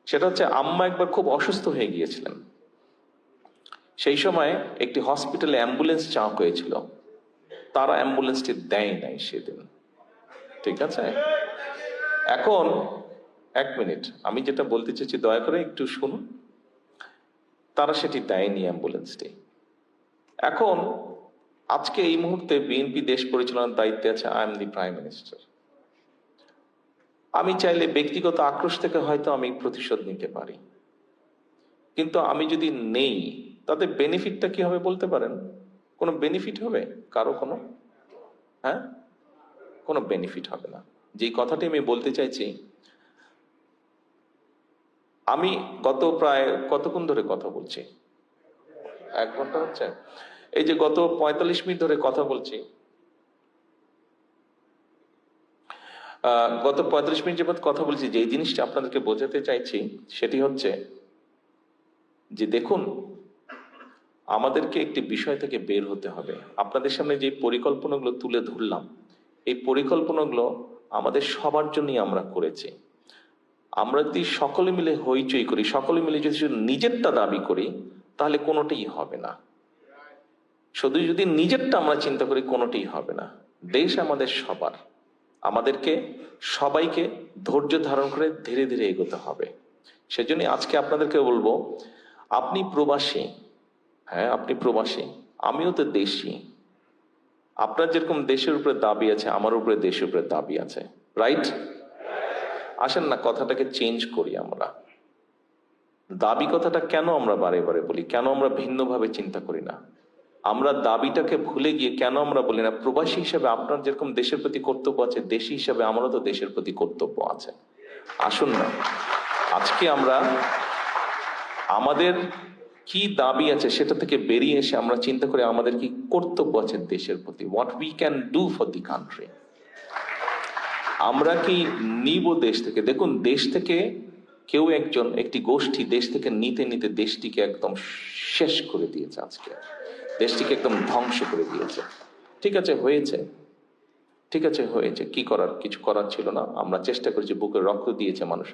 সেটা হচ্ছে আম্মা একবার খুব অসুস্থ হয়ে গিয়েছিলেন। সেই সময় একটি হসপিটালে অ্যাম্বুলেন্স চাওয়া হয়েছিল, তারা অ্যাম্বুলেন্সটি দেয় নাই সেদিন। ঠিক আছে, এখন এক মিনিট, আমি যেটা বলতে চাইছি দয়া করে একটু শুনুন। তারা সেটি দেয়নি অ্যাম্বুলেন্সটি। এখন আজকে এই মুহূর্তে বিএনপি দেশ পরিচালনার দায়িত্বে আছে, I am the prime minister. আমি চাইলে ব্যক্তিগত আক্রোশ থেকে হয়তো আমি প্রতিশোধ নিতে পারি, কিন্তু আমি যদি নেই তাতে বেনিফিটটা কি হবে বলতে পারেন? কোনো বেনিফিট হবে কারো? কোনো, হ্যাঁ, কোনো বেনিফিট হবে না। যেই কথাটি আমি বলতে চাইছি, আমি গত প্রায় কতক্ষণ ধরে কথা বলছি, 1 ঘন্টা হচ্ছে। এই যে গত 45 মিনিট ধরে কথা বলছি, গত 45 মিনিট যাবৎ কথা বলছি, যে জিনিসটা আপনাদেরকে বোঝাতে চাইছি সেটি হচ্ছে যে দেখুন, আমাদেরকে একটি বিষয় থেকে বের হতে হবে। আপনাদের সামনে যে পরিকল্পনাগুলো তুলে ধরলাম, এই পরিকল্পনাগুলো আমাদের সবার জন্যই আমরা করেছি। আমরা যদি সকলে মিলে হইচই করি, সকলে মিলে যদি শুধু নিজেরটা দাবি করি, তাহলে কোনোটাই হবে না। শুধু যদি নিজেরটা আমরা চিন্তা করি, কোনোটাই হবে না। দেশ আমাদের সবার, আমাদেরকে সবাইকে ধৈর্য ধারণ করে ধীরে ধীরে এগোতে হবে। সেজন্য আজকে আপনাদেরকে বলবো, আপনি প্রবাসী, হ্যাঁ আপনি প্রবাসী, আমিও তো দেশি। আপনার যেরকম দেশের উপরে দাবি আছে, আমার উপরে দেশের উপরে দাবি আছে, রাইট? আসেন না কথাটাকে চেঞ্জ করি আমরা। দাবি কথাটা কেন আমরা বারে বারে বলি, কেন আমরা ভিন্নভাবে চিন্তা করি না? আমরা দাবিটাকে ভুলে গিয়ে কেন আমরা বলি না, প্রবাসী হিসেবে আপনার যেরকম দেশের প্রতি কর্তব্য আছে, দেশি হিসেবে আমারও তো দেশের প্রতি কর্তব্য আছে। আসুন না আজকে আমরা আমাদের কি দাবি আছে সেটা থেকে বেরিয়ে এসে আমরা চিন্তা করি আমাদের কি কর্তব্য আছে দেশের প্রতি, what we can do for the country. আমরা কি নিব দেশ থেকে? দেখুন, দেশ থেকে কেউ একজন, একটি গোষ্ঠী দেশ থেকে নিতে নিতে দেশটিকে একদম শেষ করে দিয়েছে, আজকে দেশটিকে একদম ধ্বংস করে দিয়েছে। ঠিক আছে, হয়েছে, ঠিক আছে হয়েছে, কি করার? কিছু করার ছিল না। আমরা চেষ্টা করেছি, বুকে রক্ত দিয়েছে মানুষ,